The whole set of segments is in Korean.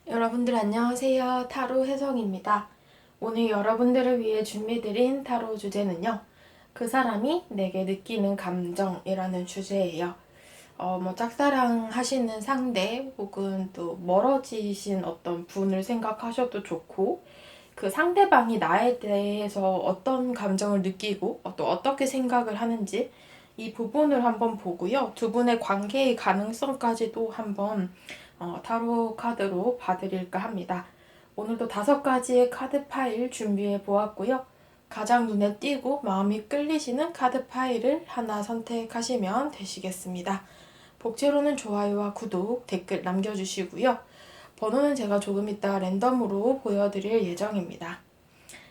여러분들 안녕하세요. 타로 혜성입니다. 오늘 여러분들을 위해 준비드린 타로 주제는요. 그 사람이 내게 느끼는 감정이라는 주제예요. 짝사랑 하시는 상대 혹은 또 멀어지신 어떤 분을 생각하셔도 좋고, 그 상대방이 나에 대해서 어떤 감정을 느끼고 또 어떻게 생각을 하는지 이 부분을 한번 보고요. 두 분의 관계의 가능성까지도 한번 타로 카드로 봐드릴까 합니다. 오늘도 5가지의 카드 파일 준비해 보았고요. 가장 눈에 띄고 마음이 끌리시는 카드 파일을 하나 선택하시면 되시겠습니다. 복제로는 좋아요와 구독, 댓글 남겨주시고요. 번호는 제가 조금 이따 랜덤으로 보여드릴 예정입니다.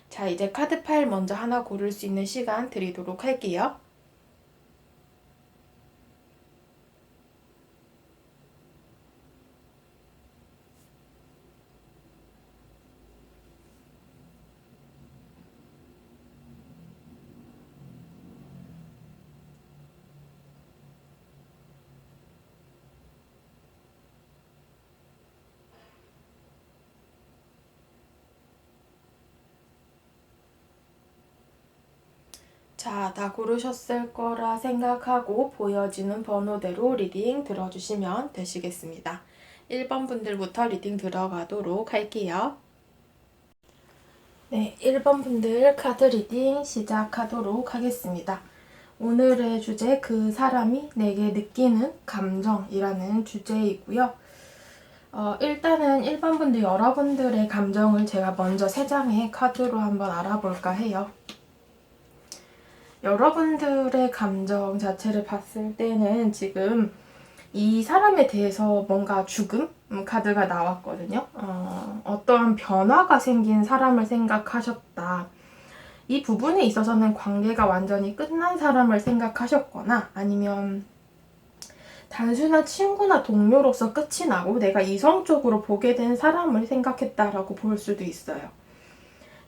자, 이제 카드 파일 먼저 하나 고를 수 있는 시간 드리도록 할게요. 자, 다 고르셨을 거라 생각하고 보여지는 번호대로 리딩 들어주시면 되시겠습니다. 1번 분들부터 리딩 들어가도록 할게요. 네, 1번 분들 카드 리딩 시작하도록 하겠습니다. 오늘의 주제, 그 사람이 내게 느끼는 감정이라는 주제이고요. 일단은 1번 분들 여러분들의 감정을 제가 먼저 3장의 카드로 한번 알아볼까 해요. 여러분들의 감정 자체를 봤을 때는 지금 이 사람에 대해서 뭔가 죽음 카드가 나왔거든요. 어떠한 변화가 생긴 사람을 생각하셨다. 이 부분에 있어서는 관계가 완전히 끝난 사람을 생각하셨거나 아니면 단순한 친구나 동료로서 끝이 나고 내가 이성적으로 보게 된 사람을 생각했다라고 볼 수도 있어요.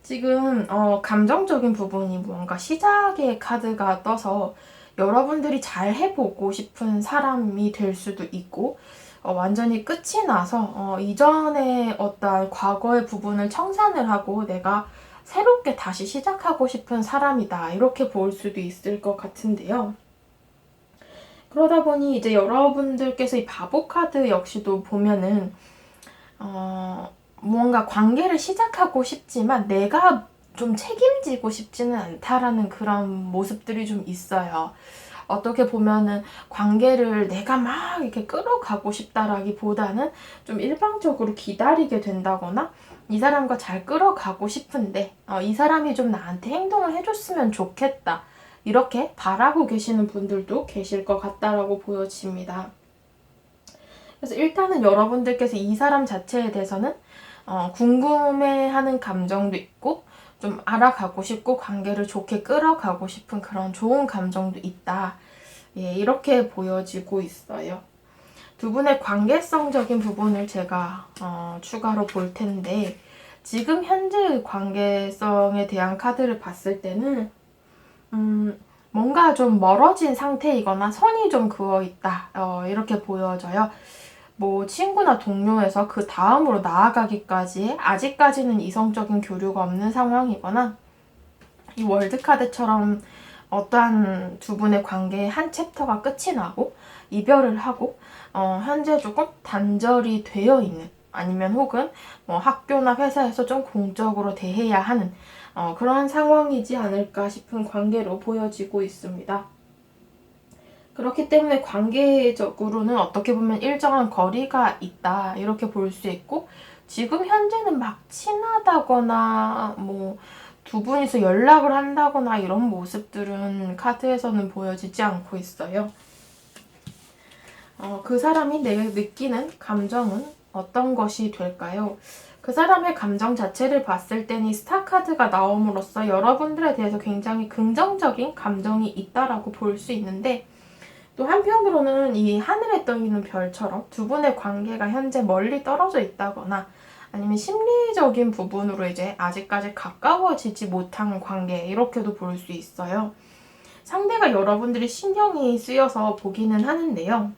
지금 감정적인 부분이 뭔가 시작의 카드가 떠서 여러분들이 잘 해보고 싶은 사람이 될 수도 있고 완전히 끝이 나서 이전에 어떤 과거의 부분을 청산을 하고 내가 새롭게 다시 시작하고 싶은 사람이다 이렇게 볼 수도 있을 것 같은데요. 그러다 보니 이제 여러분들께서 이 바보 카드 역시도 보면은 뭔가 관계를 시작하고 싶지만 내가 좀 책임지고 싶지는 않다라는 그런 모습들이 좀 있어요. 어떻게 보면은 관계를 내가 막 이렇게 끌어가고 싶다라기보다는 좀 일방적으로 기다리게 된다거나 이 사람과 잘 끌어가고 싶은데 이 사람이 좀 나한테 행동을 해줬으면 좋겠다 이렇게 바라고 계시는 분들도 계실 것 같다라고 보여집니다. 그래서 일단은 여러분들께서 이 사람 자체에 대해서는 궁금해하는 감정도 있고 좀 알아가고 싶고 관계를 좋게 끌어가고 싶은 그런 좋은 감정도 있다. 예, 이렇게 보여지고 있어요. 두 분의 관계성적인 부분을 제가 추가로 볼 텐데 지금 현재의 관계성에 대한 카드를 봤을 때는 뭔가 좀 멀어진 상태이거나 선이 좀 그어 있다. 이렇게 보여져요. 뭐 친구나 동료에서 그 다음으로 나아가기까지 아직까지는 이성적인 교류가 없는 상황이거나 이 월드카드처럼 어떠한 두 분의 관계의 한 챕터가 끝이 나고 이별을 하고 현재 조금 단절이 되어 있는 아니면 혹은 뭐 학교나 회사에서 좀 공적으로 대해야 하는 그런 상황이지 않을까 싶은 관계로 보여지고 있습니다. 그렇기 때문에 관계적으로는 어떻게 보면 일정한 거리가 있다 이렇게 볼 수 있고 지금 현재는 막 친하다거나 뭐 두 분이서 연락을 한다거나 이런 모습들은 카드에서는 보여지지 않고 있어요. 그 사람이 내가 느끼는 감정은 어떤 것이 될까요? 그 사람의 감정 자체를 봤을 때는 스타 카드가 나옴으로써 여러분들에 대해서 굉장히 긍정적인 감정이 있다라고 볼 수 있는데 또 한편으로는 이 하늘에 떠 있는 별처럼 두 분의 관계가 현재 멀리 떨어져 있다거나 아니면 심리적인 부분으로 이제 아직까지 가까워지지 못한 관계 이렇게도 볼 수 있어요. 상대가 여러분들이 신경이 쓰여서 보기는 하는데요.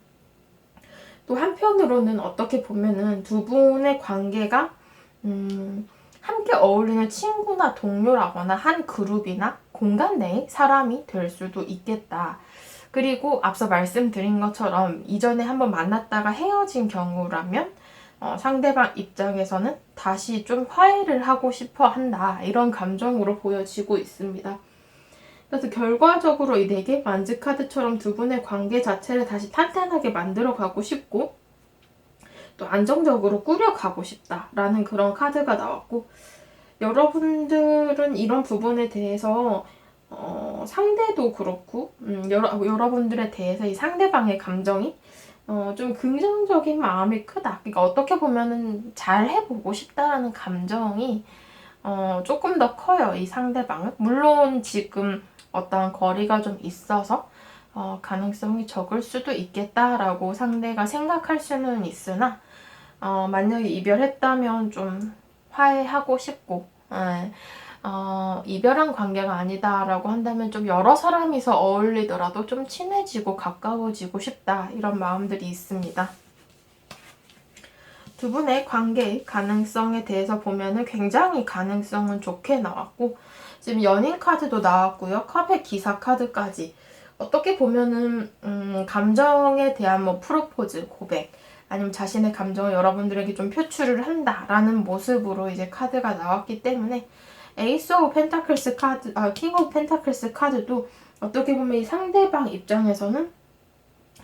또 한편으로는 어떻게 보면은 두 분의 관계가 함께 어울리는 친구나 동료라거나 한 그룹이나 공간 내의 사람이 될 수도 있겠다. 그리고 앞서 말씀드린 것처럼 이전에 한번 만났다가 헤어진 경우라면 상대방 입장에서는 다시 좀 화해를 하고 싶어 한다. 이런 감정으로 보여지고 있습니다. 그래서 결과적으로 이 4개 만즈 카드처럼 두 분의 관계 자체를 다시 탄탄하게 만들어 가고 싶고 또 안정적으로 꾸려가고 싶다라는 그런 카드가 나왔고, 여러분들은 이런 부분에 대해서 상대도 그렇고 여러분들에 대해서 이 상대방의 감정이 좀 긍정적인 마음이 크다. 그러니까 어떻게 보면은 잘 해보고 싶다라는 감정이 조금 더 커요. 이 상대방은. 물론 지금 어떠한 거리가 좀 있어서 가능성이 적을 수도 있겠다라고 상대가 생각할 수는 있으나 만약에 이별했다면 좀 화해하고 싶고 이별한 관계가 아니다라고 한다면 좀 여러 사람이서 어울리더라도 좀 친해지고 가까워지고 싶다 이런 마음들이 있습니다. 두 분의 관계의 가능성에 대해서 보면은 굉장히 가능성은 좋게 나왔고 지금 연인 카드도 나왔고요. 컵의 기사 카드까지 어떻게 보면은 감정에 대한 뭐 프로포즈, 고백 아니면 자신의 감정을 여러분들에게 좀 표출을 한다라는 모습으로 이제 카드가 나왔기 때문에 에이스 오브 펜타클스 카드, 킹 오브 펜타클스 카드도 어떻게 보면 이 상대방 입장에서는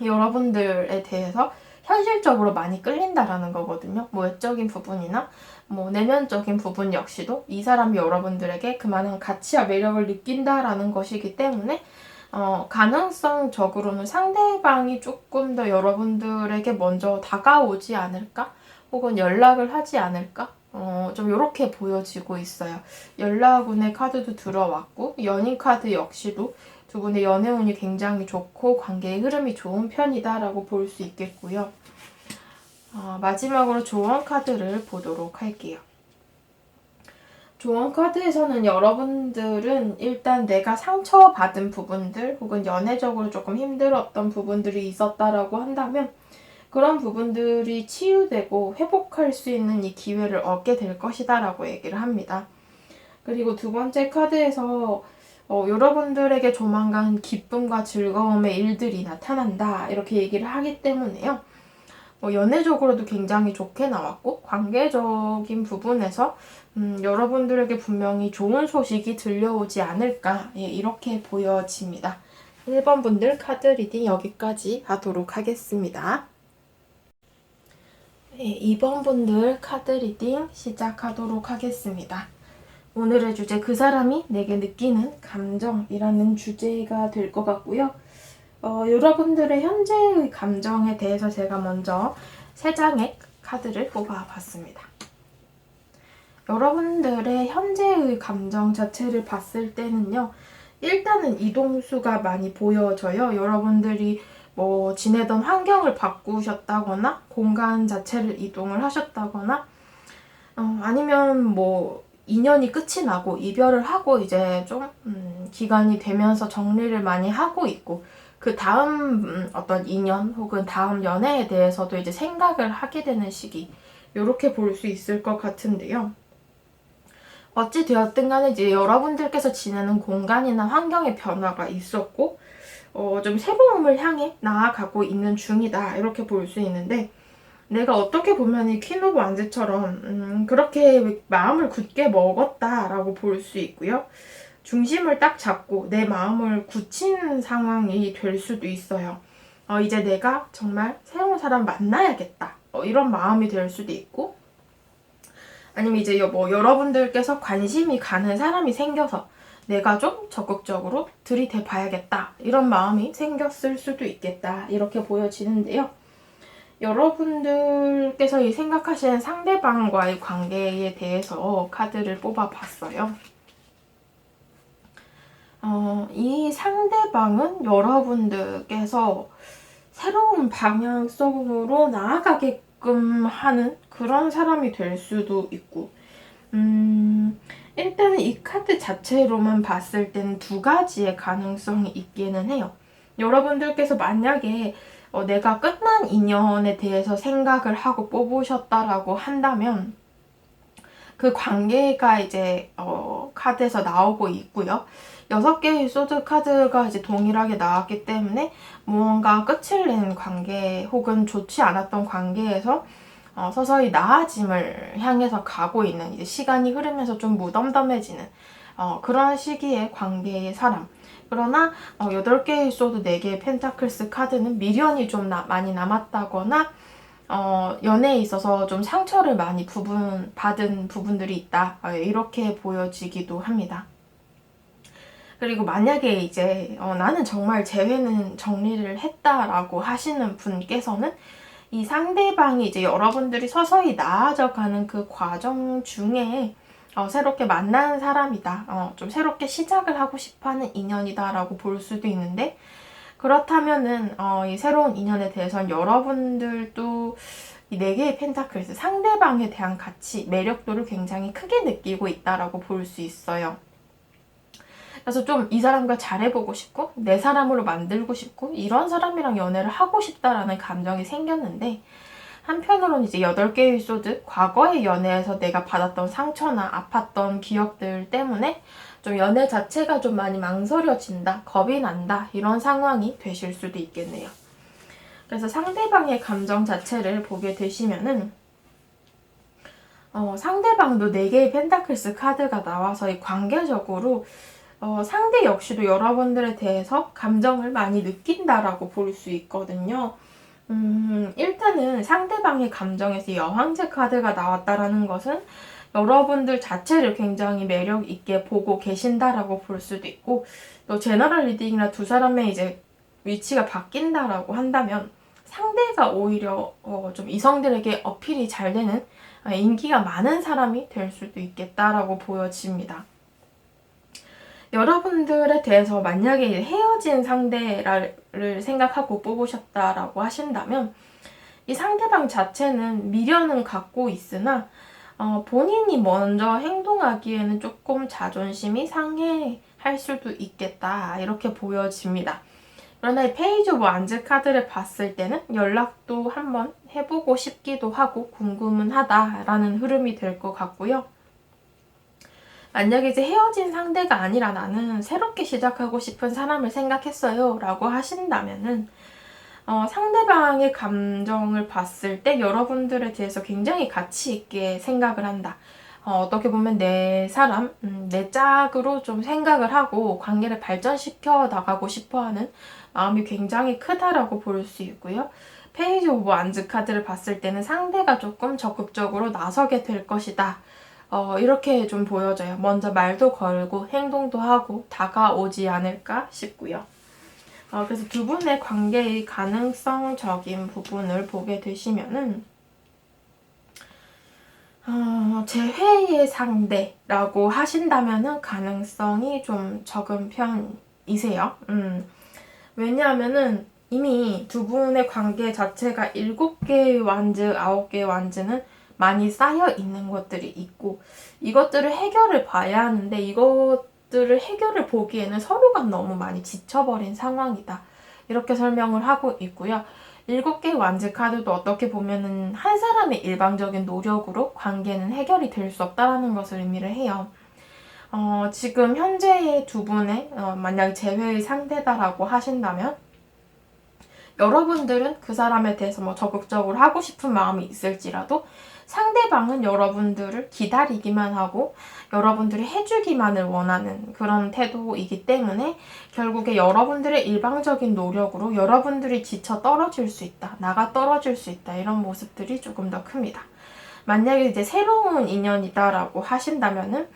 여러분들에 대해서 현실적으로 많이 끌린다라는 거거든요. 뭐 외적인 부분이나 뭐 내면적인 부분 역시도 이 사람이 여러분들에게 그만한 가치와 매력을 느낀다라는 것이기 때문에 가능성적으로는 상대방이 조금 더 여러분들에게 먼저 다가오지 않을까? 혹은 연락을 하지 않을까? 좀 이렇게 보여지고 있어요. 연락운의 카드도 들어왔고 연인 카드 역시도 두 분의 연애운이 굉장히 좋고 관계의 흐름이 좋은 편이다라고 볼 수 있겠고요. 마지막으로 조언 카드를 보도록 할게요. 조언 카드에서는 여러분들은 일단 내가 상처받은 부분들 혹은 연애적으로 조금 힘들었던 부분들이 있었다라고 한다면 그런 부분들이 치유되고 회복할 수 있는 이 기회를 얻게 될 것이다 라고 얘기를 합니다. 그리고 두 번째 카드에서 여러분들에게 조만간 기쁨과 즐거움의 일들이 나타난다 이렇게 얘기를 하기 때문에요. 연애적으로도 굉장히 좋게 나왔고 관계적인 부분에서 여러분들에게 분명히 좋은 소식이 들려오지 않을까 이렇게 보여집니다. 1번 분들 카드 리딩 여기까지 하도록 하겠습니다. 2번 분들 카드 리딩 시작하도록 하겠습니다. 오늘의 주제 그 사람이 내게 느끼는 감정이라는 주제가 될 것 같고요. 여러분들의 현재의 감정에 대해서 제가 먼저 3장의 카드를 뽑아봤습니다. 여러분들의 현재의 감정 자체를 봤을 때는요. 일단은 이동수가 많이 보여져요. 여러분들이 뭐 지내던 환경을 바꾸셨다거나 공간 자체를 이동을 하셨다거나 아니면 뭐 인연이 끝이 나고 이별을 하고 이제 좀 기간이 되면서 정리를 많이 하고 있고 그 다음 어떤 인연 혹은 다음 연애에 대해서도 이제 생각을 하게 되는 시기 이렇게 볼 수 있을 것 같은데요. 어찌 되었든 간에 이제 여러분들께서 지내는 공간이나 환경의 변화가 있었고 좀 새로움을 향해 나아가고 있는 중이다 이렇게 볼 수 있는데 내가 어떻게 보면 이 퀸 오브 완즈처럼 그렇게 마음을 굳게 먹었다라고 볼 수 있고요. 중심을 딱 잡고 내 마음을 굳힌 상황이 될 수도 있어요. 이제 내가 정말 새로운 사람 만나야겠다. 이런 마음이 될 수도 있고 아니면 이제 뭐 여러분들께서 관심이 가는 사람이 생겨서 내가 좀 적극적으로 들이대 봐야겠다. 이런 마음이 생겼을 수도 있겠다. 이렇게 보여지는데요. 여러분들께서 이 생각하시는 상대방과의 관계에 대해서 카드를 뽑아봤어요. 이 상대방은 여러분들께서 새로운 방향성으로 나아가게끔 하는 그런 사람이 될 수도 있고 일단은 이 카드 자체로만 봤을 때는 2가지의 가능성이 있기는 해요. 여러분들께서 만약에 내가 끝난 인연에 대해서 생각을 하고 뽑으셨다라고 한다면 그 관계가 이제 카드에서 나오고 있고요. 6개의 소드 카드가 이제 동일하게 나왔기 때문에 무언가 끝을 낸 관계 혹은 좋지 않았던 관계에서 서서히 나아짐을 향해서 가고 있는, 이제 시간이 흐르면서 좀 무덤덤해지는 그런 시기의 관계의 사람. 그러나 8개의 소드 4개의 펜타클스 카드는 미련이 좀 많이 남았다거나 연애에 있어서 좀 상처를 많이 받은 부분들이 있다, 이렇게 보여지기도 합니다. 그리고 만약에 이제 나는 정말 재회는 정리를 했다라고 하시는 분께서는 이 상대방이 이제 여러분들이 서서히 나아져가는 그 과정 중에 새롭게 만나는 사람이다, 좀 새롭게 시작을 하고 싶어하는 인연이다라고 볼 수도 있는데, 그렇다면은 이 새로운 인연에 대해서는 여러분들도 이 4개의 펜타클스, 상대방에 대한 가치, 매력도를 굉장히 크게 느끼고 있다라고 볼 수 있어요. 그래서 좀 이 사람과 잘해보고 싶고 내 사람으로 만들고 싶고 이런 사람이랑 연애를 하고 싶다라는 감정이 생겼는데, 한편으로는 이제 8개의 소드, 과거의 연애에서 내가 받았던 상처나 아팠던 기억들 때문에 좀 연애 자체가 좀 많이 망설여진다, 겁이 난다, 이런 상황이 되실 수도 있겠네요. 그래서 상대방의 감정 자체를 보게 되시면은 상대방도 4개의 펜타클스 카드가 나와서 이 관계적으로 상대 역시도 여러분들에 대해서 감정을 많이 느낀다라고 볼 수 있거든요. 일단은 상대방의 감정에서 여왕제 카드가 나왔다라는 것은 여러분들 자체를 굉장히 매력 있게 보고 계신다라고 볼 수도 있고, 또 제너럴 리딩이나 두 사람의 이제 위치가 바뀐다라고 한다면 상대가 오히려 좀 이성들에게 어필이 잘 되는, 인기가 많은 사람이 될 수도 있겠다라고 보여집니다. 여러분들에 대해서 만약에 헤어진 상대를 생각하고 뽑으셨다라고 하신다면 이 상대방 자체는 미련은 갖고 있으나 본인이 먼저 행동하기에는 조금 자존심이 상해할 수도 있겠다, 이렇게 보여집니다. 그러나 이 페이지 오브 완즈 카드를 봤을 때는 연락도 한번 해보고 싶기도 하고 궁금은 하다라는 흐름이 될 것 같고요. 만약에 이제 헤어진 상대가 아니라 나는 새롭게 시작하고 싶은 사람을 생각했어요 라고 하신다면은 상대방의 감정을 봤을 때 여러분들에 대해서 굉장히 가치 있게 생각을 한다. 어떻게 보면 내 사람, 내 짝으로 좀 생각을 하고 관계를 발전시켜 나가고 싶어하는 마음이 굉장히 크다라고 볼 수 있고요. 페이지 오브 완즈 카드를 봤을 때는 상대가 조금 적극적으로 나서게 될 것이다, 이렇게 좀 보여져요. 먼저 말도 걸고 행동도 하고 다가오지 않을까 싶고요. 그래서 두 분의 관계의 가능성적인 부분을 보게 되시면은 재회의 상대라고 하신다면은 가능성이 좀 적은 편이세요. 왜냐하면은 이미 두 분의 관계 자체가 7개의 완즈, 9개의 완즈는 많이 쌓여 있는 것들이 있고, 이것들을 해결을 봐야 하는데 이것들을 해결을 보기에는 서로가 너무 많이 지쳐버린 상황이다, 이렇게 설명을 하고 있고요. 7개의 완즈 카드도 어떻게 보면은 한 사람의 일방적인 노력으로 관계는 해결이 될 수 없다는 것을 의미를 해요. 지금 현재의 두 분의 만약 재회의 상대다라고 하신다면 여러분들은 그 사람에 대해서 뭐 적극적으로 하고 싶은 마음이 있을지라도 상대방은 여러분들을 기다리기만 하고 여러분들이 해주기만을 원하는 그런 태도이기 때문에 결국에 여러분들의 일방적인 노력으로 여러분들이 지쳐 떨어질 수 있다, 나가 떨어질 수 있다, 이런 모습들이 조금 더 큽니다. 만약에 이제 새로운 인연이다라고 하신다면은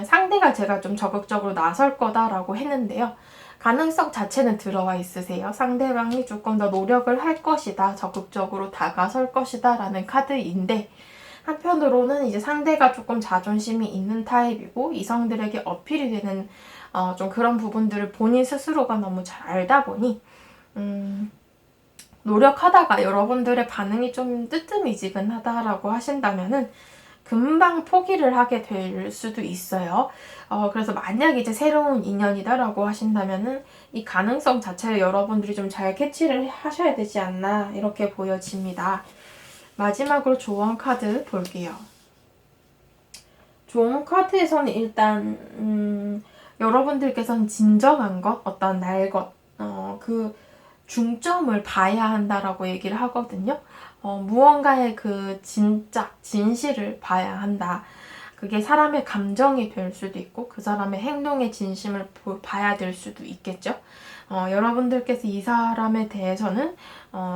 상대가 제가 좀 적극적으로 나설 거다라고 했는데요. 가능성 자체는 들어와 있으세요. 상대방이 조금 더 노력을 할 것이다, 적극적으로 다가설 것이다 라는 카드인데, 한편으로는 이제 상대가 조금 자존심이 있는 타입이고 이성들에게 어필이 되는 좀 그런 부분들을 본인 스스로가 너무 잘 알다 보니 노력하다가 여러분들의 반응이 좀 뜨뜻미지근하다라고 하신다면은 금방 포기를 하게 될 수도 있어요. 그래서 만약 이제 새로운 인연이다라고 하신다면은 이 가능성 자체를 여러분들이 좀 잘 캐치를 하셔야 되지 않나 이렇게 보여집니다. 마지막으로 조언 카드 볼게요. 조언 카드에서는 일단 여러분들께서는 진정한 것, 어떤 날 것, 그 중점을 봐야 한다라고 얘기를 하거든요. 무언가의 그 진짜, 진실을 봐야 한다. 그게 사람의 감정이 될 수도 있고 그 사람의 행동의 진심을 봐야 될 수도 있겠죠. 여러분들께서 이 사람에 대해서는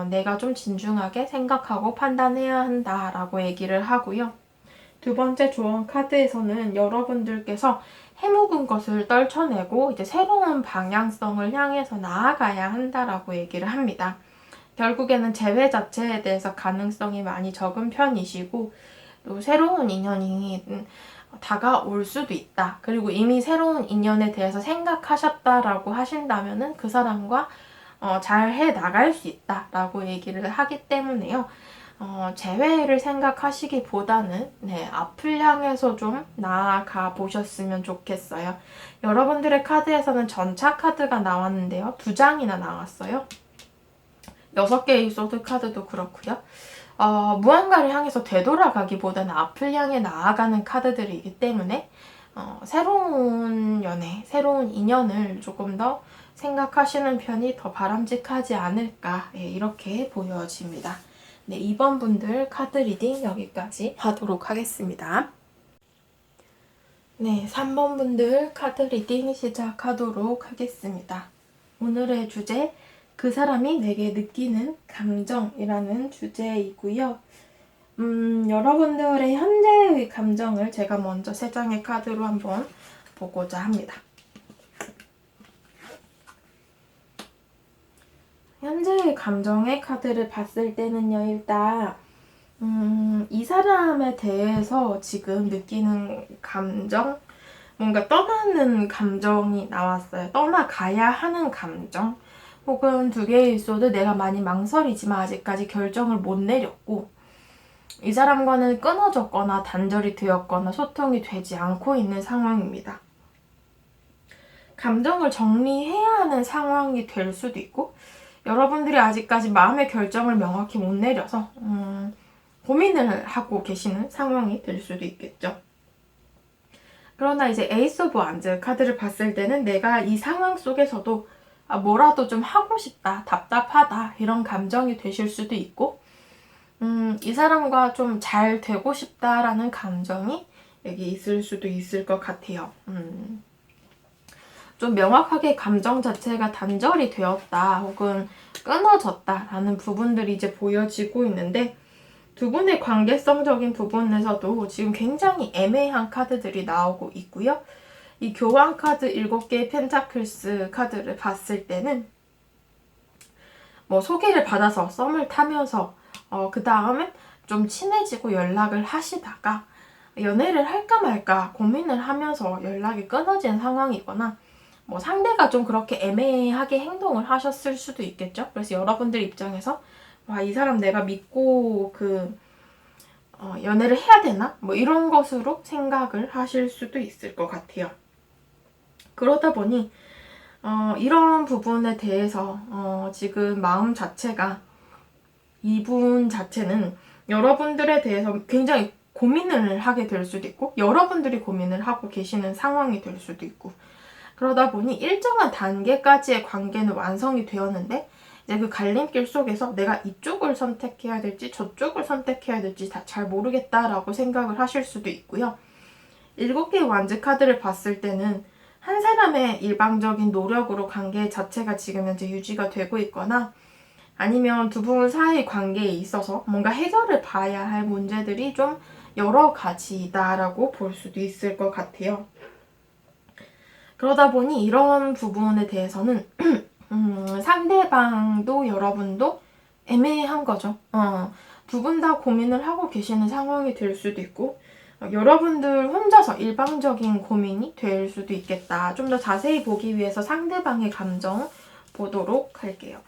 내가 좀 진중하게 생각하고 판단해야 한다라고 얘기를 하고요. 두 번째 조언 카드에서는 여러분들께서 해묵은 것을 떨쳐내고 이제 새로운 방향성을 향해서 나아가야 한다라고 얘기를 합니다. 결국에는 재회 자체에 대해서 가능성이 많이 적은 편이시고 또 새로운 인연이 다가올 수도 있다. 그리고 이미 새로운 인연에 대해서 생각하셨다라고 하신다면은 그 사람과 잘 해 나갈 수 있다라고 얘기를 하기 때문에요. 재회를 생각하시기보다는 앞을 향해서 좀 나아가 보셨으면 좋겠어요. 여러분들의 카드에서는 전차 카드가 나왔는데요. 2장이나 나왔어요. 6개의 소드 카드도 그렇고요. 무언가를 향해서 되돌아가기보다는 앞을 향해 나아가는 카드들이기 때문에 새로운 연애, 새로운 인연을 조금 더 생각하시는 편이 더 바람직하지 않을까 이렇게 보여집니다. 네, 2번 분들 카드 리딩 여기까지 하도록 하겠습니다. 네, 3번 분들 카드 리딩 시작하도록 하겠습니다. 오늘의 주제, 그 사람이 내게 느끼는 감정이라는 주제이고요. 여러분들의 현재의 감정을 제가 먼저 3장의 카드로 한번 보고자 합니다. 현재의 감정의 카드를 봤을 때는요, 일단 이 사람에 대해서 지금 느끼는 감정, 뭔가 떠나는 감정이 나왔어요. 떠나가야 하는 감정, 혹은 2개의 에피소드 내가 많이 망설이지만 아직까지 결정을 못 내렸고 이 사람과는 끊어졌거나 단절이 되었거나 소통이 되지 않고 있는 상황입니다. 감정을 정리해야 하는 상황이 될 수도 있고 여러분들이 아직까지 마음의 결정을 명확히 못 내려서 고민을 하고 계시는 상황이 될 수도 있겠죠. 그러나 이제 에이스 오브 완즈 카드를 봤을 때는 내가 이 상황 속에서도 뭐라도 좀 하고 싶다, 답답하다 이런 감정이 되실 수도 있고 이 사람과 좀 잘 되고 싶다라는 감정이 여기 있을 수도 있을 것 같아요. 좀 명확하게 감정 자체가 단절이 되었다 혹은 끊어졌다라는 부분들이 이제 보여지고 있는데 두 분의 관계성적인 부분에서도 지금 굉장히 애매한 카드들이 나오고 있고요. 이 교환 카드 7개의 펜타클스 카드를 봤을 때는 뭐 소개를 받아서 썸을 타면서 그 다음에 좀 친해지고 연락을 하시다가 연애를 할까 말까 고민을 하면서 연락이 끊어진 상황이거나 뭐 상대가 좀 그렇게 애매하게 행동을 하셨을 수도 있겠죠. 그래서 여러분들 입장에서 와, 이 사람 내가 믿고 연애를 해야 되나? 뭐 이런 것으로 생각을 하실 수도 있을 것 같아요. 그러다 보니 이런 부분에 대해서 지금 마음 자체가 이분 자체는 여러분들에 대해서 굉장히 고민을 하게 될 수도 있고 여러분들이 고민을 하고 계시는 상황이 될 수도 있고 그러다 보니 일정한 단계까지의 관계는 완성이 되었는데 이제 그 갈림길 속에서 내가 이쪽을 선택해야 될지 저쪽을 선택해야 될지 다 잘 모르겠다라고 생각을 하실 수도 있고요. 7개의 완즈 카드를 봤을 때는 한 사람의 일방적인 노력으로 관계 자체가 지금 현재 유지가 되고 있거나 아니면 두 분 사이 관계에 있어서 뭔가 해결을 봐야 할 문제들이 좀 여러 가지다라고 볼 수도 있을 것 같아요. 그러다 보니 이런 부분에 대해서는 상대방도 여러분도 애매한 거죠. 두 분 다 고민을 하고 계시는 상황이 될 수도 있고 여러분들 혼자서 일방적인 고민이 될 수도 있겠다. 좀 더 자세히 보기 위해서 상대방의 감정 보도록 할게요.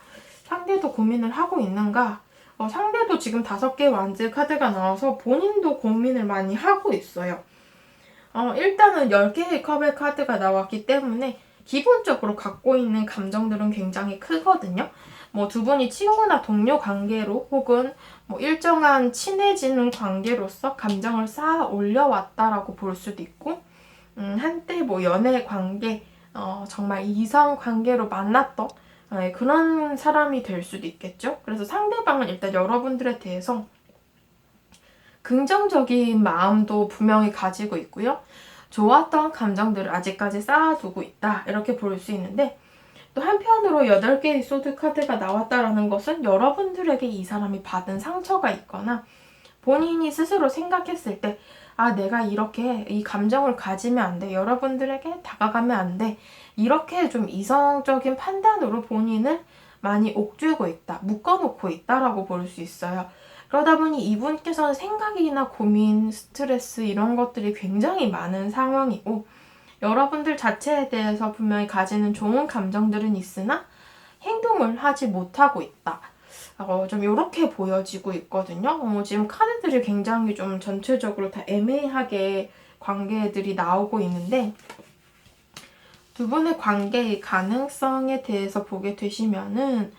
상대도 고민을 하고 있는가? 상대도 지금 5개 완즈 카드가 나와서 본인도 고민을 많이 하고 있어요. 일단은 10개의 컵의 카드가 나왔기 때문에 기본적으로 갖고 있는 감정들은 굉장히 크거든요. 뭐 두 분이 친구나 동료 관계로 혹은 뭐 일정한 친해지는 관계로서 감정을 쌓아 올려왔다라고 볼 수도 있고, 한때 뭐 연애 관계, 정말 이성 관계로 만났던 그런 사람이 될 수도 있겠죠. 그래서 상대방은 일단 여러분들에 대해서 긍정적인 마음도 분명히 가지고 있고요. 좋았던 감정들을 아직까지 쌓아두고 있다. 이렇게 볼 수 있는데, 또 한편으로 8개의 소드 카드가 나왔다라는 것은 여러분들에게 이 사람이 받은 상처가 있거나 본인이 스스로 생각했을 때 내가 이렇게 이 감정을 가지면 안 돼. 여러분들에게 다가가면 안 돼. 이렇게 좀 이성적인 판단으로 본인을 많이 옥죄고 있다. 묶어놓고 있다라고 볼 수 있어요. 그러다 보니 이분께서는 생각이나 고민, 스트레스 이런 것들이 굉장히 많은 상황이고, 여러분들 자체에 대해서 분명히 가지는 좋은 감정들은 있으나 행동을 하지 못하고 있다. 좀 이렇게 보여지고 있거든요. 지금 카드들이 굉장히 좀 전체적으로 다 애매하게 관계들이 나오고 있는데, 두 분의 관계의 가능성에 대해서 보게 되시면은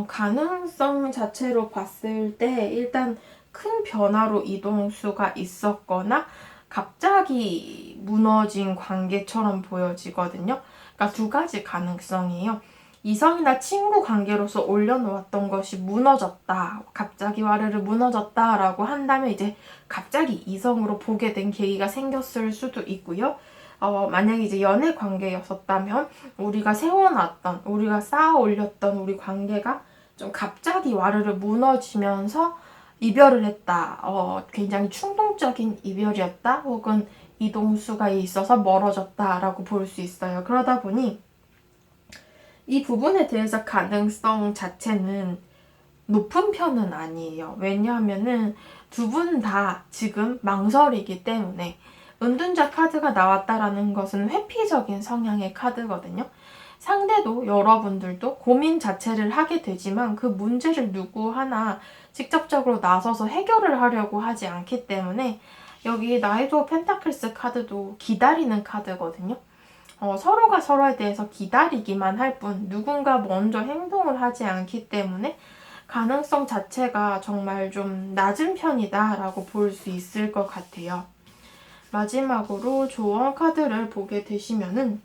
가능성 자체로 봤을 때 일단 큰 변화로 이동수가 있었거나 갑자기 무너진 관계처럼 보여지거든요. 그러니까 2가지 가능성이에요. 이성이나 친구 관계로서 올려놓았던 것이 무너졌다. 갑자기 와르르 무너졌다라고 한다면 이제 갑자기 이성으로 보게 된 계기가 생겼을 수도 있고요. 만약에 이제 연애 관계였었다면 우리가 세워놨던, 우리가 쌓아 올렸던 우리 관계가 좀 갑자기 와르르 무너지면서 이별을 했다. 굉장히 충동적인 이별이었다. 혹은 이동수가 있어서 멀어졌다라고 볼 수 있어요. 그러다 보니 이 부분에 대해서 가능성 자체는 높은 편은 아니에요. 왜냐하면은 두 분 다 지금 망설이기 때문에, 은둔자 카드가 나왔다라는 것은 회피적인 성향의 카드거든요. 상대도 여러분들도 고민 자체를 하게 되지만 그 문제를 누구 하나 직접적으로 나서서 해결을 하려고 하지 않기 때문에, 여기 나이트 오브 펜타클스 카드도 기다리는 카드거든요. 서로가 서로에 대해서 기다리기만 할 뿐 누군가 먼저 행동을 하지 않기 때문에 가능성 자체가 정말 좀 낮은 편이다라고 볼 수 있을 것 같아요. 마지막으로 조언 카드를 보게 되시면은,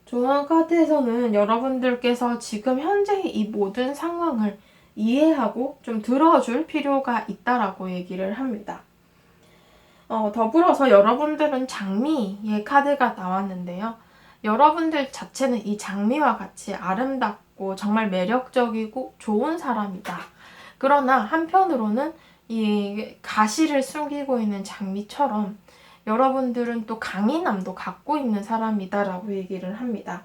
조언 카드에서는 여러분들께서 지금 현재의 이 모든 상황을 이해하고 좀 들어줄 필요가 있다라고 얘기를 합니다. 더불어서 여러분들은 장미의 카드가 나왔는데요. 여러분들 자체는 이 장미와 같이 아름답고 정말 매력적이고 좋은 사람이다. 그러나 한편으로는 이 가시를 숨기고 있는 장미처럼 여러분들은 또 강인함도 갖고 있는 사람이다라고 얘기를 합니다.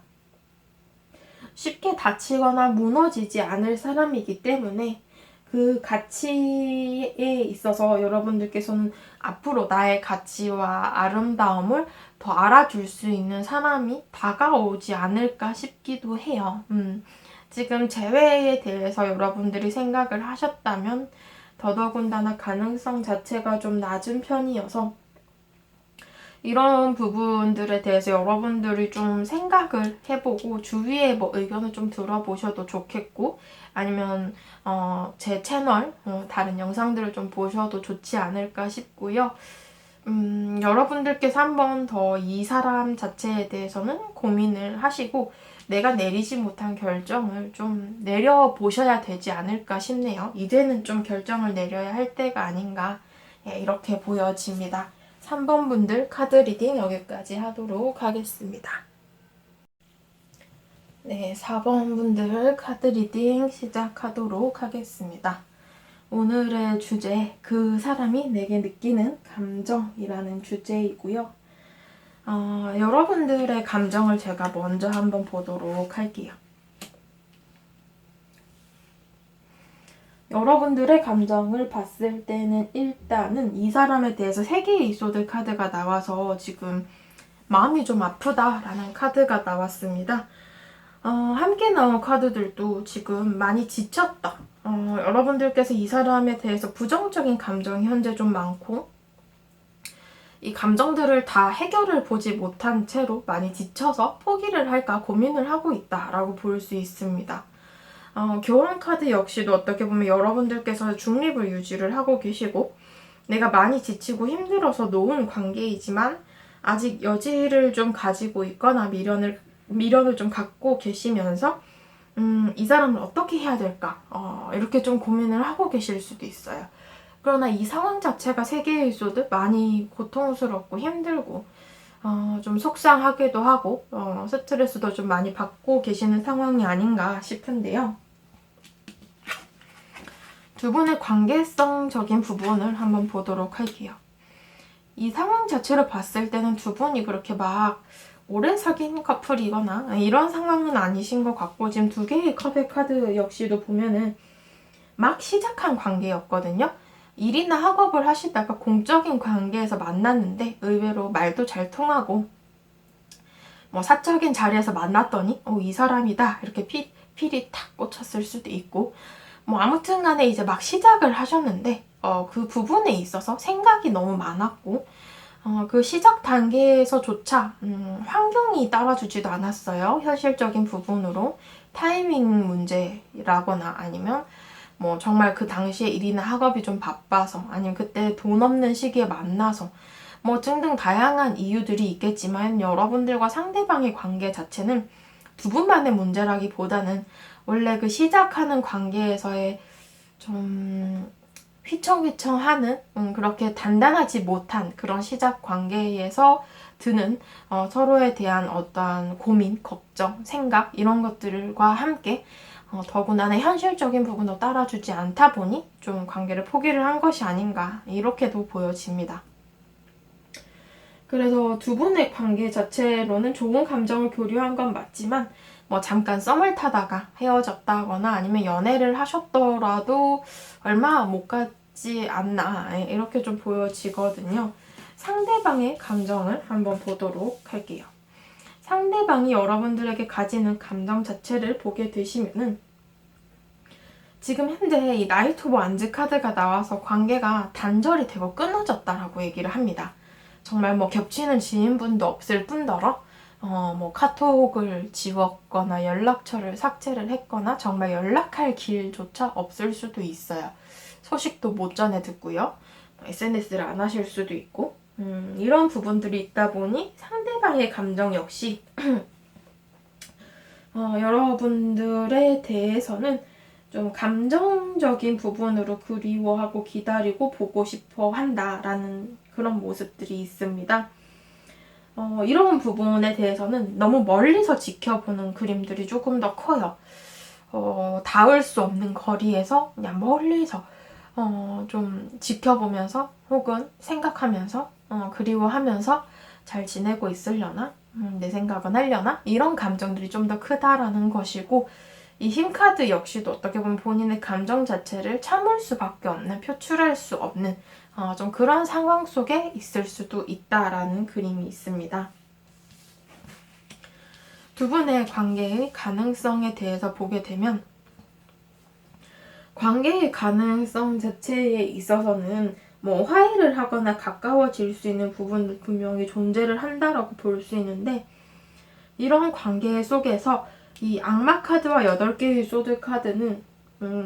쉽게 다치거나 무너지지 않을 사람이기 때문에 그 가치에 있어서 여러분들께서는 앞으로 나의 가치와 아름다움을 더 알아줄 수 있는 사람이 다가오지 않을까 싶기도 해요. 지금 재회에 대해서 여러분들이 생각을 하셨다면 더더군다나 가능성 자체가 좀 낮은 편이어서 이런 부분들에 대해서 여러분들이 좀 생각을 해보고 주위의 뭐 의견을 좀 들어보셔도 좋겠고, 아니면 제 채널 다른 영상들을 좀 보셔도 좋지 않을까 싶고요. 여러분들께서 한 번 더 이 사람 자체에 대해서는 고민을 하시고 내가 내리지 못한 결정을 좀 내려보셔야 되지 않을까 싶네요. 이제는 좀 결정을 내려야 할 때가 아닌가, 이렇게 보여집니다. 3번 분들 카드 리딩 여기까지 하도록 하겠습니다. 네, 4번 분들 카드 리딩 시작하도록 하겠습니다. 오늘의 주제, 그 사람이 내게 느끼는 감정이라는 주제이고요. 여러분들의 감정을 제가 먼저 한번 보도록 할게요. 여러분들의 감정을 봤을 때는 일단은 이 사람에 대해서 3개의 이소드 카드가 나와서 지금 마음이 좀 아프다라는 카드가 나왔습니다. 함께 나온 카드들도 지금 많이 지쳤다. 여러분들께서 이 사람에 대해서 부정적인 감정이 현재 좀 많고, 이 감정들을 다 해결을 보지 못한 채로 많이 지쳐서 포기를 할까 고민을 하고 있다라고 볼 수 있습니다. 교환 카드 역시도 어떻게 보면 여러분들께서 중립을 유지를 하고 계시고, 내가 많이 지치고 힘들어서 놓은 관계이지만 아직 여지를 좀 가지고 있거나 미련을 좀 갖고 계시면서 이 사람을 어떻게 해야 될까? 이렇게 좀 고민을 하고 계실 수도 있어요. 그러나 이 상황 자체가 세계의 소드 많이 고통스럽고 힘들고 좀 속상하기도 하고 스트레스도 좀 많이 받고 계시는 상황이 아닌가 싶은데요. 두 분의 관계성적인 부분을 한번 보도록 할게요. 이 상황 자체를 봤을 때는 두 분이 그렇게 막 오래 사귄 커플이거나 이런 상황은 아니신 것 같고, 지금 두 개의 컵의 카드 역시도 보면은 막 시작한 관계였거든요. 일이나 학업을 하시다가 공적인 관계에서 만났는데 의외로 말도 잘 통하고 뭐 사적인 자리에서 만났더니 이 사람이다 이렇게 필이 탁 꽂혔을 수도 있고, 뭐 아무튼 간에 이제 막 시작을 하셨는데 그 부분에 있어서 생각이 너무 많았고 그 시작 단계에서조차 환경이 따라주지도 않았어요. 현실적인 부분으로 타이밍 문제라거나 아니면 뭐 정말 그 당시에 일이나 학업이 좀 바빠서 아니면 그때 돈 없는 시기에 만나서 뭐 등등 다양한 이유들이 있겠지만, 여러분들과 상대방의 관계 자체는 두 분만의 문제라기보다는 원래 그 시작하는 관계에서의 좀 휘청휘청하는 그렇게 단단하지 못한 그런 시작 관계에서 드는 서로에 대한 어떠한 고민, 걱정, 생각 이런 것들과 함께 더구나 현실적인 부분도 따라주지 않다 보니 좀 관계를 포기를 한 것이 아닌가 이렇게도 보여집니다. 그래서 두 분의 관계 자체로는 좋은 감정을 교류한 건 맞지만 뭐 잠깐 썸을 타다가 헤어졌다거나 아니면 연애를 하셨더라도 얼마 못 가지 않나 이렇게 좀 보여지거든요. 상대방의 감정을 한번 보도록 할게요. 상대방이 여러분들에게 가지는 감정 자체를 보게 되시면은 지금 현재 이 나이트 오브 완즈 카드가 나와서 관계가 단절이 되고 끊어졌다라고 얘기를 합니다. 정말 뭐 겹치는 지인분도 없을 뿐더러 뭐 카톡을 지웠거나 연락처를 삭제를 했거나 정말 연락할 길조차 없을 수도 있어요. 소식도 못 전해 듣고요. SNS를 안 하실 수도 있고 이런 부분들이 있다 보니 상대방의 감정 역시 여러분들에 대해서는 좀 감정적인 부분으로 그리워하고 기다리고 보고 싶어 한다라는 그런 모습들이 있습니다. 이런 부분에 대해서는 너무 멀리서 지켜보는 그림들이 조금 더 커요. 닿을 수 없는 거리에서 그냥 멀리서 좀 지켜보면서 혹은 생각하면서 그리워하면서 잘 지내고 있으려나? 내 생각은 하려나? 이런 감정들이 좀 더 크다라는 것이고, 이 힘카드 역시도 어떻게 보면 본인의 감정 자체를 참을 수밖에 없는, 표출할 수 없는 좀 그런 상황 속에 있을 수도 있다라는 그림이 있습니다. 두 분의 관계의 가능성에 대해서 보게 되면 관계의 가능성 자체에 있어서는 뭐 화해를 하거나 가까워질 수 있는 부분도 분명히 존재를 한다라고 볼 수 있는데, 이런 관계 속에서 이 악마 카드와 8개의 소드 카드는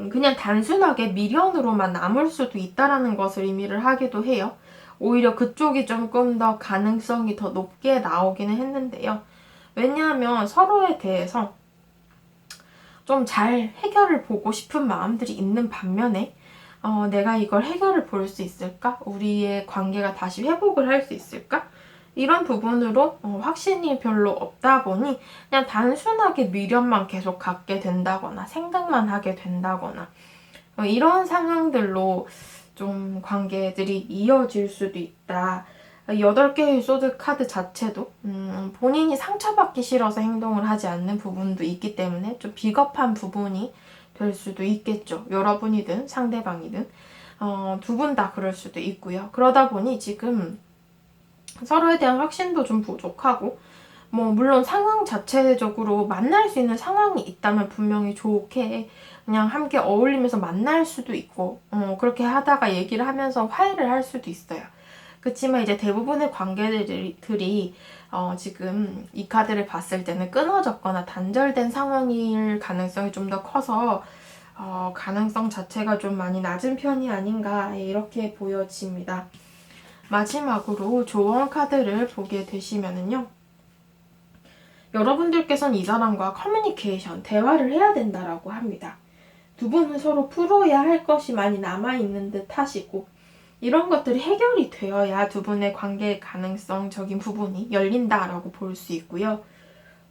그냥 단순하게 미련으로만 남을 수도 있다라는 것을 의미를 하기도 해요. 오히려 그쪽이 조금 더 가능성이 더 높게 나오기는 했는데요. 왜냐하면 서로에 대해서 좀 잘 해결을 보고 싶은 마음들이 있는 반면에 내가 이걸 해결을 볼 수 있을까? 우리의 관계가 다시 회복을 할 수 있을까? 이런 부분으로 확신이 별로 없다 보니 그냥 단순하게 미련만 계속 갖게 된다거나 생각만 하게 된다거나 이런 상황들로 좀 관계들이 이어질 수도 있다. 8개의 소드 카드 자체도 본인이 상처받기 싫어서 행동을 하지 않는 부분도 있기 때문에 좀 비겁한 부분이 될 수도 있겠죠. 여러분이든 상대방이든 두 분 다 그럴 수도 있고요. 그러다 보니 지금 서로에 대한 확신도 좀 부족하고 뭐 물론 상황 자체적으로 만날 수 있는 상황이 있다면 분명히 좋게 그냥 함께 어울리면서 만날 수도 있고 그렇게 하다가 얘기를 하면서 화해를 할 수도 있어요. 그렇지만 이제 대부분의 관계들이 지금 이 카드를 봤을 때는 끊어졌거나 단절된 상황일 가능성이 좀 더 커서 가능성 자체가 좀 많이 낮은 편이 아닌가 이렇게 보여집니다. 마지막으로 조언 카드를 보게 되시면은요. 여러분들께서는 이 사람과 커뮤니케이션, 대화를 해야 된다라고 합니다. 두 분은 서로 풀어야 할 것이 많이 남아있는 듯 하시고 이런 것들이 해결이 되어야 두 분의 관계의 가능성적인 부분이 열린다라고 볼 수 있고요.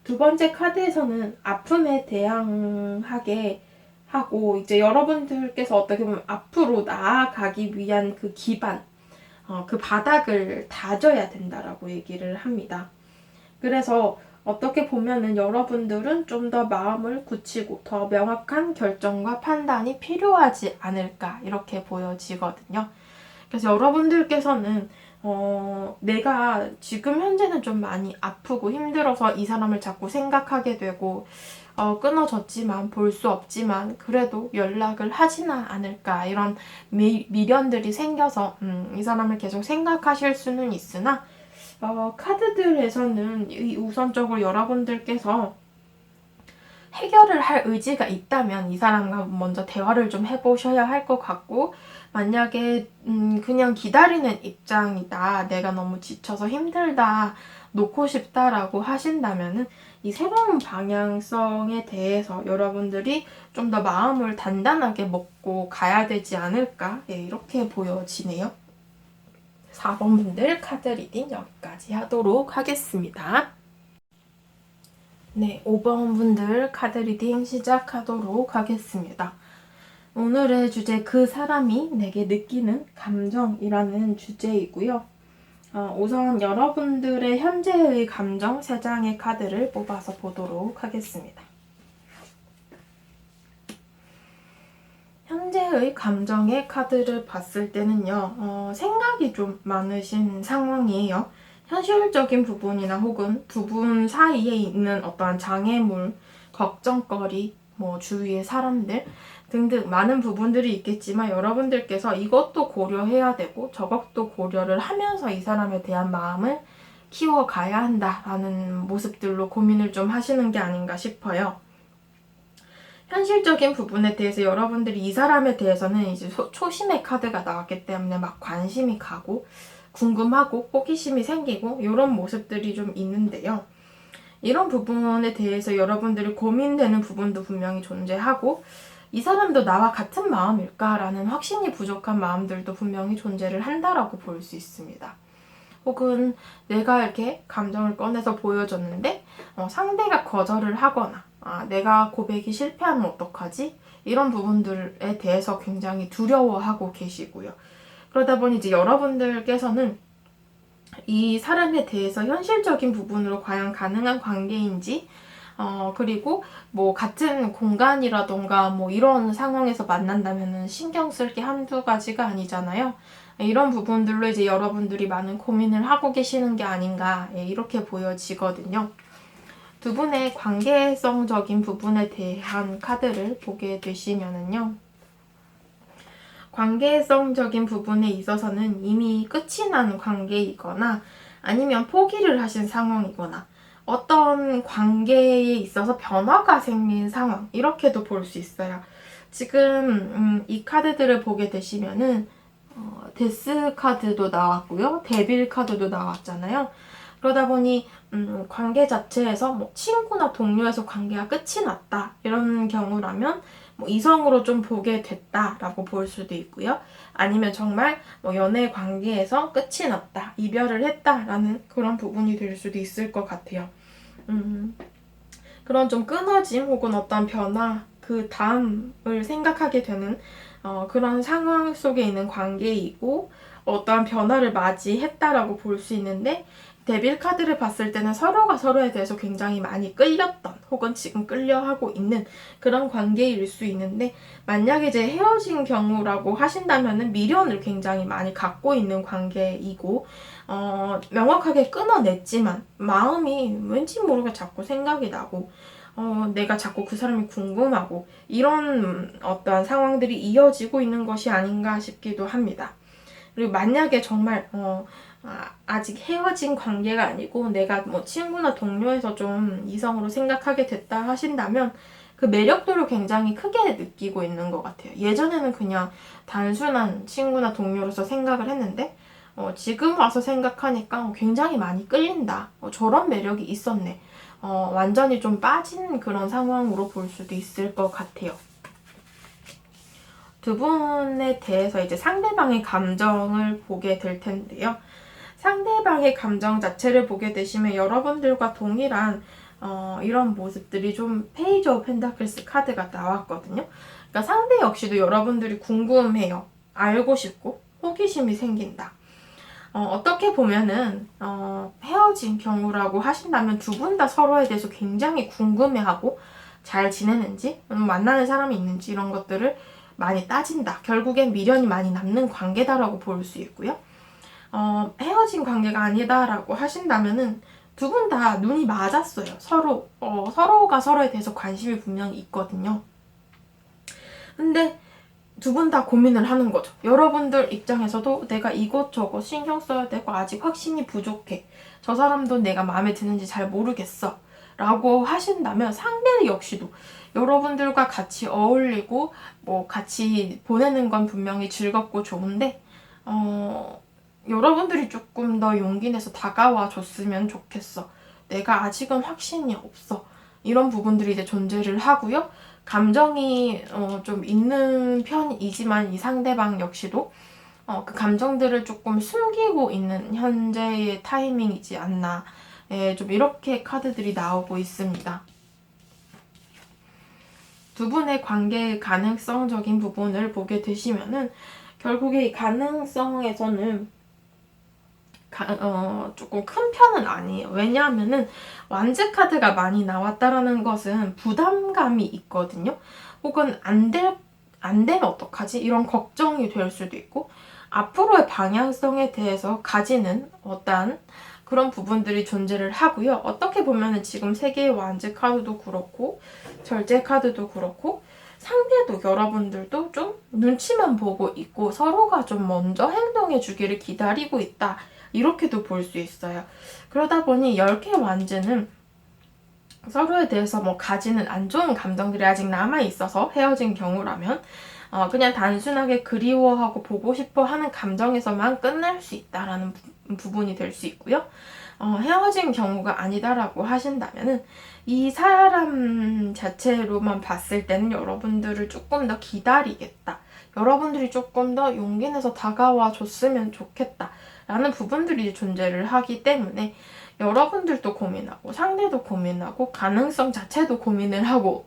두 번째 카드에서는 아픔에 대항하게 하고 이제 여러분들께서 어떻게 보면 앞으로 나아가기 위한 그 기반, 그 바닥을 다져야 된다라고 얘기를 합니다. 그래서 어떻게 보면은 여러분들은 좀 더 마음을 굳히고 더 명확한 결정과 판단이 필요하지 않을까 이렇게 보여지거든요. 그래서 여러분들께서는 내가 지금 현재는 좀 많이 아프고 힘들어서 이 사람을 자꾸 생각하게 되고 끊어졌지만 볼 수 없지만 그래도 연락을 하지는 않을까 이런 미련들이 생겨서 이 사람을 계속 생각하실 수는 있으나 카드들에서는 우선적으로 여러분들께서 해결을 할 의지가 있다면 이 사람과 먼저 대화를 좀 해보셔야 할 것 같고 만약에 그냥 기다리는 입장이다, 내가 너무 지쳐서 힘들다, 놓고 싶다라고 하신다면은 이 새로운 방향성에 대해서 여러분들이 좀 더 마음을 단단하게 먹고 가야 되지 않을까 이렇게 보여지네요. 4번 분들 카드 리딩 여기까지 하도록 하겠습니다. 네, 5번 분들 카드 리딩 시작하도록 하겠습니다. 오늘의 주제, 그 사람이 내게 느끼는 감정이라는 주제이고요. 우선 여러분들의 현재의 감정 3장의 카드를 뽑아서 보도록 하겠습니다. 현재의 감정의 카드를 봤을 때는요, 생각이 좀 많으신 상황이에요. 현실적인 부분이나 혹은 두 분 사이에 있는 어떠한 장애물, 걱정거리, 뭐 주위의 사람들 등등 많은 부분들이 있겠지만 여러분들께서 이것도 고려해야 되고 저것도 고려를 하면서 이 사람에 대한 마음을 키워가야 한다라는 모습들로 고민을 좀 하시는 게 아닌가 싶어요. 현실적인 부분에 대해서 여러분들이 이 사람에 대해서는 이제 초심의 카드가 나왔기 때문에 막 관심이 가고 궁금하고 호기심이 생기고 이런 모습들이 좀 있는데요. 이런 부분에 대해서 여러분들이 고민되는 부분도 분명히 존재하고 이 사람도 나와 같은 마음일까라는 확신이 부족한 마음들도 분명히 존재를 한다라고 볼 수 있습니다. 혹은 내가 이렇게 감정을 꺼내서 보여줬는데 상대가 거절을 하거나 내가 고백이 실패하면 어떡하지? 이런 부분들에 대해서 굉장히 두려워하고 계시고요. 그러다 보니 이제 여러분들께서는 이 사람에 대해서 현실적인 부분으로 과연 가능한 관계인지 그리고 뭐 같은 공간이라던가 뭐 이런 상황에서 만난다면은 신경 쓸 게 한두 가지가 아니잖아요. 이런 부분들로 이제 여러분들이 많은 고민을 하고 계시는 게 아닌가 이렇게 보여지거든요. 두 분의 관계성적인 부분에 대한 카드를 보게 되시면은요. 관계성적인 부분에 있어서는 이미 끝이 난 관계이거나 아니면 포기를 하신 상황이거나 어떤 관계에 있어서 변화가 생긴 상황 이렇게도 볼 수 있어요. 지금 이 카드들을 보게 되시면은 데스 카드도 나왔고요. 데빌 카드도 나왔잖아요. 그러다 보니 관계 자체에서 뭐 친구나 동료에서 관계가 끝이 났다 이런 경우라면 뭐 이성으로 좀 보게 됐다라고 볼 수도 있고요. 아니면 정말 뭐 연애 관계에서 끝이 났다, 이별을 했다라는 그런 부분이 될 수도 있을 것 같아요. 그런 좀 끊어짐 혹은 어떤 변화, 그 다음을 생각하게 되는 그런 상황 속에 있는 관계이고 어떠한 변화를 맞이했다라고 볼 수 있는데 데빌 카드를 봤을 때는 서로가 서로에 대해서 굉장히 많이 끌렸던 혹은 지금 끌려하고 있는 그런 관계일 수 있는데, 만약에 이제 헤어진 경우라고 하신다면은 미련을 굉장히 많이 갖고 있는 관계이고, 명확하게 끊어냈지만 마음이 왠지 모르게 자꾸 생각이 나고, 내가 자꾸 그 사람이 궁금하고, 이런 어떠한 상황들이 이어지고 있는 것이 아닌가 싶기도 합니다. 그리고 만약에 정말 아직 헤어진 관계가 아니고 내가 뭐 친구나 동료에서 좀 이성으로 생각하게 됐다 하신다면, 그 매력도를 굉장히 크게 느끼고 있는 것 같아요. 예전에는 그냥 단순한 친구나 동료로서 생각을 했는데, 지금 와서 생각하니까 굉장히 많이 끌린다. 저런 매력이 있었네. 완전히 좀 빠진 그런 상황으로 볼 수도 있을 것 같아요. 두 분에 대해서 이제 상대방의 감정을 보게 될 텐데요. 상대방의 감정 자체를 보게 되시면 여러분들과 동일한 이런 모습들이 좀 페이지 오브 펜타클스 카드가 나왔거든요. 그러니까 상대 역시도 여러분들이 궁금해요. 알고 싶고 호기심이 생긴다. 어떻게 보면은 헤어진 경우라고 하신다면 두 분 다 서로에 대해서 굉장히 궁금해하고 잘 지내는지, 만나는 사람이 있는지 이런 것들을 많이 따진다. 결국엔 미련이 많이 남는 관계다라고 볼 수 있고요. 헤어진 관계가 아니다라고 하신다면은 두 분 다 눈이 맞았어요. 서로가 서로에 대해서 관심이 분명히 있거든요. 근데 두 분 다 고민을 하는 거죠. 여러분들 입장에서도 내가 이것저것 신경 써야 되고 아직 확신이 부족해. 저 사람도 내가 마음에 드는지 잘 모르겠어. 라고 하신다면 상대 역시도 여러분들과 같이 어울리고 뭐 같이 보내는 건 분명히 즐겁고 좋은데, 여러분들이 조금 더 용기 내서 다가와 줬으면 좋겠어. 내가 아직은 확신이 없어. 이런 부분들이 이제 존재를 하고요. 감정이 좀 있는 편이지만 이 상대방 역시도 그 감정들을 조금 숨기고 있는 현재의 타이밍이지 않나. 좀 이렇게 카드들이 나오고 있습니다. 두 분의 관계의 가능성적인 부분을 보게 되시면은 결국에 이 가능성에서는 조금 큰 편은 아니에요. 왜냐하면은 완즈 카드가 많이 나왔다라는 것은 부담감이 있거든요. 혹은 안 되면 어떡하지? 이런 걱정이 될 수도 있고, 앞으로의 방향성에 대해서 가지는 어떠한 그런 부분들이 존재를 하고요. 어떻게 보면은 지금 세계의 완즈 카드도 그렇고 절제 카드도 그렇고 상대도 여러분들도 좀 눈치만 보고 있고 서로가 좀 먼저 행동해 주기를 기다리고 있다. 이렇게도 볼 수 있어요. 그러다 보니 10개 완즈는 서로에 대해서 뭐 가지는 안 좋은 감정들이 아직 남아있어서 헤어진 경우라면 그냥 단순하게 그리워하고 보고 싶어 하는 감정에서만 끝날 수 있다라는 부분이 될 수 있고요. 헤어진 경우가 아니다라고 하신다면은 이 사람 자체로만 봤을 때는 여러분들을 조금 더 기다리겠다. 여러분들이 조금 더 용기 내서 다가와 줬으면 좋겠다. 라는 부분들이 존재를 하기 때문에 여러분들도 고민하고 상대도 고민하고 가능성 자체도 고민을 하고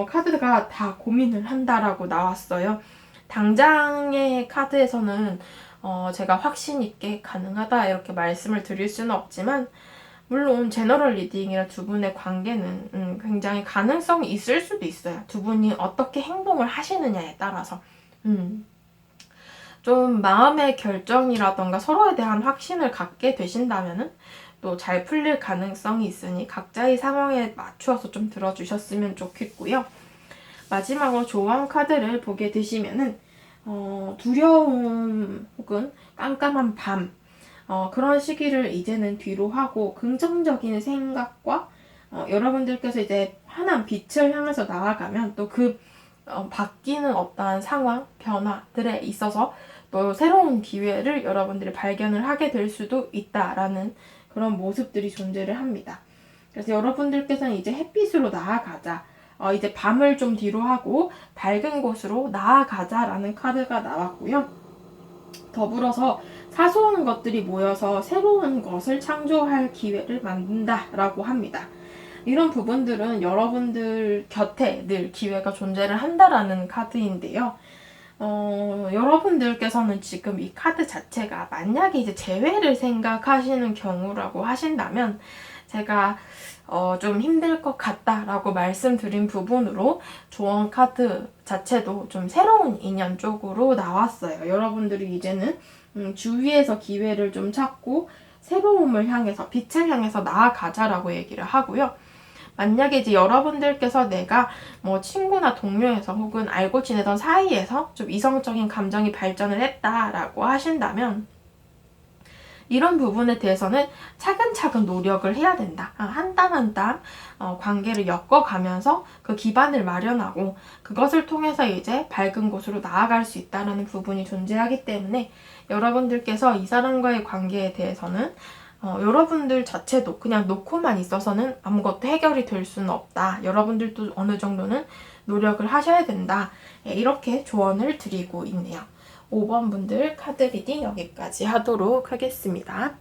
카드가 다 고민을 한다라고 나왔어요. 당장의 카드에서는 제가 확신 있게 가능하다 이렇게 말씀을 드릴 수는 없지만, 물론 제너럴 리딩이라 두 분의 관계는 굉장히 가능성이 있을 수도 있어요. 두 분이 어떻게 행동을 하시느냐에 따라서 좀 마음의 결정이라던가 서로에 대한 확신을 갖게 되신다면은 또 잘 풀릴 가능성이 있으니 각자의 상황에 맞추어서 좀 들어주셨으면 좋겠고요. 마지막으로 조언 카드를 보게 되시면은 두려움 혹은 깜깜한 밤, 그런 시기를 이제는 뒤로 하고 긍정적인 생각과 여러분들께서 이제 환한 빛을 향해서 나아가면 또 그 바뀌는 어떠한 상황, 변화들에 있어서 또 새로운 기회를 여러분들이 발견을 하게 될 수도 있다라는 그런 모습들이 존재를 합니다. 그래서 여러분들께서는 이제 햇빛으로 나아가자. 이제 밤을 좀 뒤로 하고 밝은 곳으로 나아가자라는 카드가 나왔고요. 더불어서 사소한 것들이 모여서 새로운 것을 창조할 기회를 만든다라고 합니다. 이런 부분들은 여러분들 곁에 늘 기회가 존재를 한다라는 카드인데요. 여러분들께서는 지금 이 카드 자체가 만약에 이제 재회를 생각하시는 경우라고 하신다면 제가 좀 힘들 것 같다라고 말씀드린 부분으로 조언 카드 자체도 좀 새로운 인연 쪽으로 나왔어요. 여러분들이 이제는 주위에서 기회를 좀 찾고 새로움을 향해서, 빛을 향해서 나아가자라고 얘기를 하고요. 만약에 이제 여러분들께서 내가 뭐 친구나 동료에서 혹은 알고 지내던 사이에서 좀 이성적인 감정이 발전을 했다라고 하신다면 이런 부분에 대해서는 차근차근 노력을 해야 된다. 한 땀 한 땀 관계를 엮어가면서 그 기반을 마련하고 그것을 통해서 이제 밝은 곳으로 나아갈 수 있다는 부분이 존재하기 때문에 여러분들께서 이 사람과의 관계에 대해서는 여러분들 자체도 그냥 놓고만 있어서는 아무것도 해결이 될 수는 없다. 여러분들도 어느 정도는 노력을 하셔야 된다. 이렇게 조언을 드리고 있네요. 5번 분들 카드 리딩 여기까지 하도록 하겠습니다.